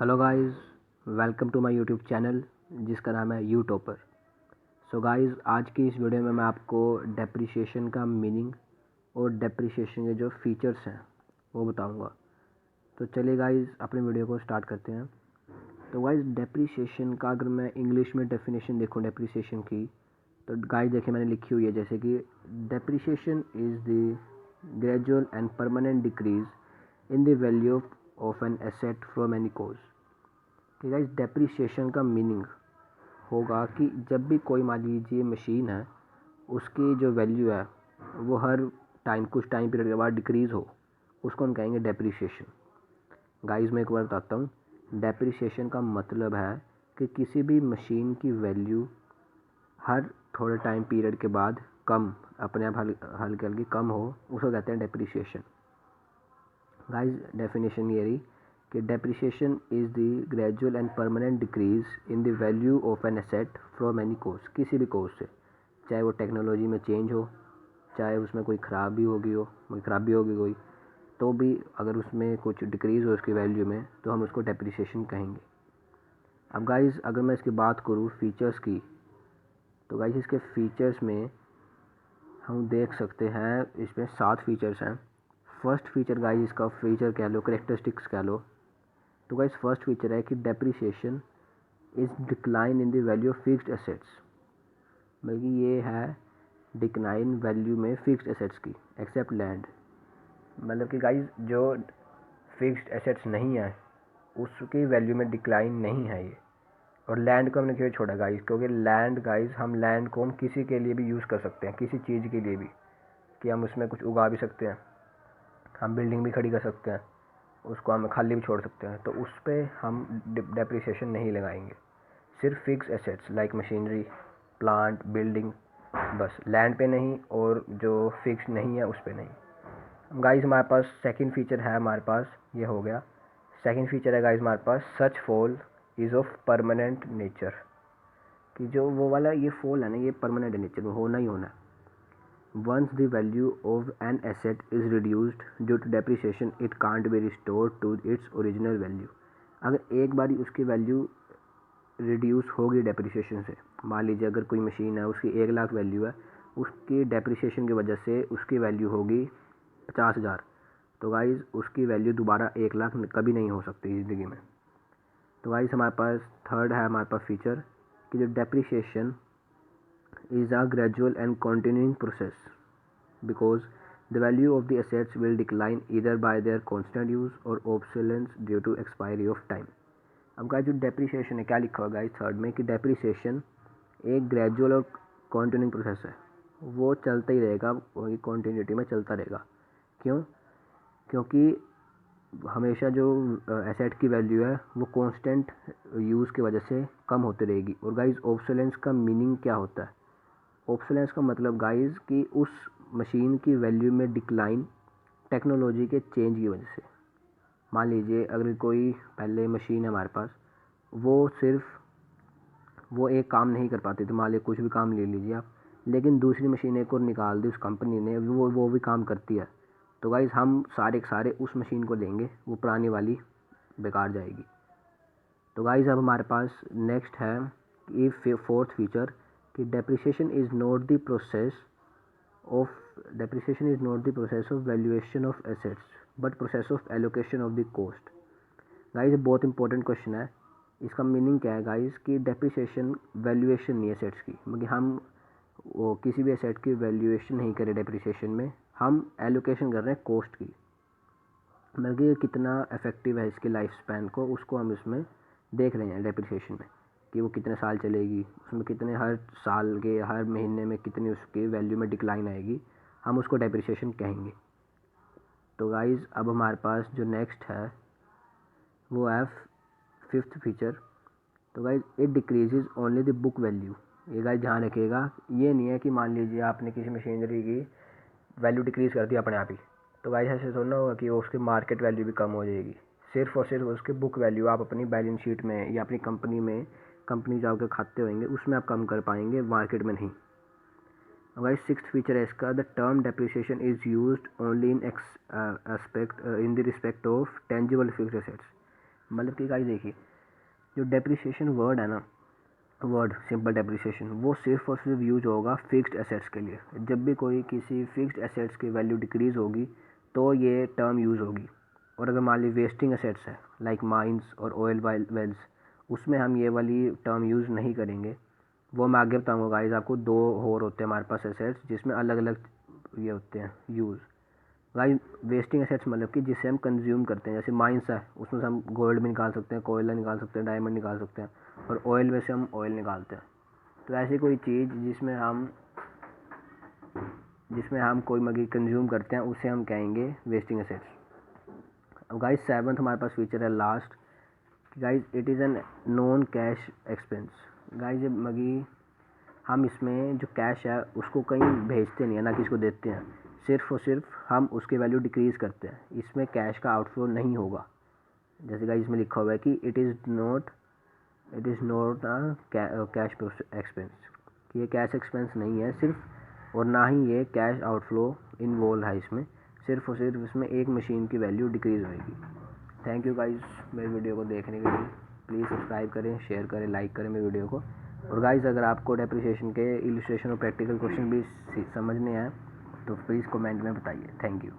Hello guys, welcome to my YouTube channel जिसका नाम है यूटॉपर। सो गाइस, आज की इस वीडियो में मैं आपको डेप्रिसिएशन का मीनिंग और डेप्रिसिएशन के जो फीचर्स हैं वो बताऊंगा। तो चलिए गाइस, अपने वीडियो को स्टार्ट करते हैं। तो गाइस, डेप्रिसिएशन का अगर मैं इंग्लिश में डेफिनेशन देखूँ डेप्रिसिएशन की, तो गाइस देखिए मैंने लिखी हुई है, जैसे कि depreciation is the gradual and permanent decrease in the value of an asset from any cause. कि गाइस, डेप्रिसिएशन का मीनिंग होगा कि जब भी कोई मान लीजिए मशीन है, उसकी जो वैल्यू है वो हर टाइम कुछ टाइम पीरियड के बाद डिक्रीज़ हो, उसको हम कहेंगे डेप्रिसिएशन। गाइस मैं एक बार बताता हूँ, डेप्रिसिएशन का मतलब है कि किसी भी मशीन की वैल्यू हर थोड़े टाइम पीरियड के बाद कम, अपने आप हल्की हल्की कम हो, उसको कहते हैं डेप्रिसिएशन। गाइस डेफिनेशन ये रही कि depreciation is the gradual and permanent decrease in the value of an asset from any cause, किसी भी कोज से, चाहे वो टेक्नोलॉजी में चेंज हो, चाहे उसमें कोई खराबी होगी कोई, तो भी अगर उसमें कुछ डिक्रीज़ हो उसकी वैल्यू में, तो हम उसको डेप्रिसिएशन कहेंगे। अब गाइस अगर मैं इसकी बात करूँ फीचर्स की, तो गाइस इसके फीचर्स में हम देख सकते हैं, इसमें 7 फीचर्स हैं। फर्स्ट फीचर गाइस, इसका फीचर कह लो, करेक्टरिस्टिक्स कह लो, तो गाइस फर्स्ट फीचर है कि depreciation is decline in the value of fixed assets. बल्कि ये है डिक्लाइन वैल्यू में फिक्स्ड एसेट्स की, एक्सेप्ट लैंड। मतलब कि गाइस जो फिक्स्ड एसेट्स नहीं है उसकी वैल्यू में डिक्लाइन नहीं है ये। और लैंड को हमने क्यों छोड़ा गाइस, क्योंकि लैंड गाइस, हम लैंड को हम किसी के लिए भी यूज़ कर सकते हैं, किसी चीज़ के लिए भी, कि हम उसमें कुछ उगा भी सकते हैं, हम बिल्डिंग भी खड़ी कर सकते हैं, उसको हम खाली भी छोड़ सकते हैं, तो उस पर हम डेप्रिसिएशन नहीं लगाएंगे। सिर्फ fix assets like machinery, plant, building, बस लैंड पे नहीं, और जो फिक्स नहीं है उस पर नहीं। गाइस हमारे पास सेकंड फीचर है, हमारे पास ये हो गया। सेकंड फीचर है गाइस हमारे पास, such fall is of permanent nature. कि जो वो वाला ये फॉल है ना, ये परमानेंट नेचर में होना ही होना है। Once the value of an asset is reduced due to depreciation, it can't be restored to its original value। अगर एक बारी उसकी वैल्यू रिड्यूस होगी डेप्रिसिएशन से, मान लीजिए अगर कोई मशीन है उसकी 1 लाख वैल्यू है, उसकी डेप्रिसिएशन की वजह से उसकी वैल्यू होगी 50,000, तो गाइज उसकी वैल्यू दोबारा 1 लाख कभी नहीं हो सकती ज़िंदगी में। तो गाइज हमारे पास थर्ड है हमारे पास फीचर कि जो depreciation is a gradual and continuing process because the value of the assets will decline either by their constant use or obsolescence due to expiry of time। अब गाइस जो depreciation है, क्या लिखा हुआ गाइस थर्ड में, कि depreciation एक gradual और कॉन्टिन्यूइंग प्रोसेस है, वो चलता ही रहेगा, वही कॉन्टिन्यूटी में चलता रहेगा। क्यों? क्योंकि हमेशा जो एसेट की वैल्यू है वो कांस्टेंट यूज़ की वजह से कम होती रहेगी। और गाइस ऑब्सोलेंस का मीनिंग क्या होता है? ऑब्सोलेंस का मतलब गाइस कि उस मशीन की वैल्यू में डिक्लाइन टेक्नोलॉजी के चेंज की वजह से। मान लीजिए अगर कोई पहले मशीन है हमारे पास, वो सिर्फ वो एक काम नहीं कर पाती थी, मान लीजिए कुछ भी काम ले लीजिए आप, लेकिन दूसरी मशीन एक और निकाल दी उस कंपनी ने, वो भी काम करती है, तो गाइस हम सारे के सारे उस मशीन को लेंगे, वो पुरानी वाली बेकार जाएगी। तो गाइस अब हमारे पास नेक्स्ट है ये फोर्थ फीचर कि depreciation is not the process of valuation of assets but process of allocation of the cost. Guys बहुत इंपॉर्टेंट क्वेश्चन है। इसका मीनिंग क्या है गाइस कि डेप्रिसिएशन वैल्यूएशन नहीं है एसेट्स की, मतलब हम वो किसी भी एसेट की वैल्यूएशन नहीं करें डेप्रिसिएशन में, हम एलोकेशन कर रहे हैं कॉस्ट की, मतलब कि कितना इफेक्टिव है इसकी लाइफ स्पैन को, उसको हम इसमें देख रहे हैं डेप्रिसिएशन में, कि वो कितने साल चलेगी, उसमें कितने हर साल के हर महीने में कितनी उसकी वैल्यू में डिक्लाइन आएगी, हम उसको डेप्रिसिएशन कहेंगे। तो गाइज़ अब हमारे पास जो नेक्स्ट है वो है फिफ्थ फीचर। तो guys it decreases only the book value. ये गाइज ध्यान रखिएगा, ये नहीं है कि मान लीजिए आपने किसी मशीनरी की वैल्यू डिक्रीज़ कर दी अपने आप ही, तो गाइज ऐसे थोड़ा ना होगा कि उसकी मार्केट वैल्यू भी कम हो जाएगी। सिर्फ और सिर्फ उसके बुक वैल्यू आप अपनी बैलेंस शीट में या अपनी कंपनी में, कंपनी जो आपके खाते होंगे उसमें आप कम कर पाएंगे, मार्केट में नहीं। गाइस सिक्स्थ फीचर है इसका, the term depreciation is used only in the respect of tangible fixed assets. मतलब कि गाइस देखिए, जो डेप्रिसिएशन वर्ड है ना, वर्ड सिंपल डेप्रिसिएशन, वो सिर्फ और सिर्फ यूज होगा फिक्स्ड एसेट्स के लिए। जब भी कोई किसी फिक्स्ड एसेट्स की वैल्यू डिक्रीज़ होगी तो ये टर्म यूज़ होगी। और अगर मान ली वेस्टिंग एसेट्स है लाइक माइंस और ऑयल वेल्स, उसमें हम ये वाली टर्म यूज़ नहीं करेंगे। वो मैं आगे बताऊँगा गाइस आपको। दो और होते हैं हमारे पास एसेट्स जिसमें अलग अलग ये होते हैं यूज़। गाइस वेस्टिंग एसेट्स मतलब कि जिसे हम कंज्यूम करते हैं, जैसे माइंस है उसमें से हम गोल्ड भी निकाल सकते हैं, कोयला निकाल सकते हैं, डायमंड निकाल सकते हैं, और ऑयल में से हम ऑयल निकालते हैं। तो ऐसी कोई चीज़ जिसमें हम कोई मगी कंज्यूम करते हैं उसे हम कहेंगे वेस्टिंग एसेट्स। अब गाइस सेवंथ हमारे पास फीचर है last, guys it is an non cash expense. Guys मगी हम इसमें जो कैश है उसको कहीं भेजते नहीं है, ना किसी को देते हैं, सिर्फ और सिर्फ हम उसकी वैल्यू डिक्रीज़ करते हैं। इसमें कैश का आउटफ्लो नहीं होगा। जैसे गाइस इसमें लिखा हुआ है कि it is not cash expense, कि ये कैश एक्सपेंस नहीं है सिर्फ, और ना ही ये कैश आउटफ्लो इन्वॉल्व है इसमें। सिर्फ और सिर्फ इसमें एक मशीन की वैल्यू डिक्रीज़ होगी। थैंक यू गाइस मेरे वीडियो को देखने के लिए। प्लीज़ सब्सक्राइब करें, शेयर करें, लाइक करें मेरे वीडियो को। और गाइस अगर आपको डेप्रिसिएशन के इलस्ट्रेशन और प्रैक्टिकल क्वेश्चन भी समझने हैं तो प्लीज़ कमेंट में बताइए। Thank you.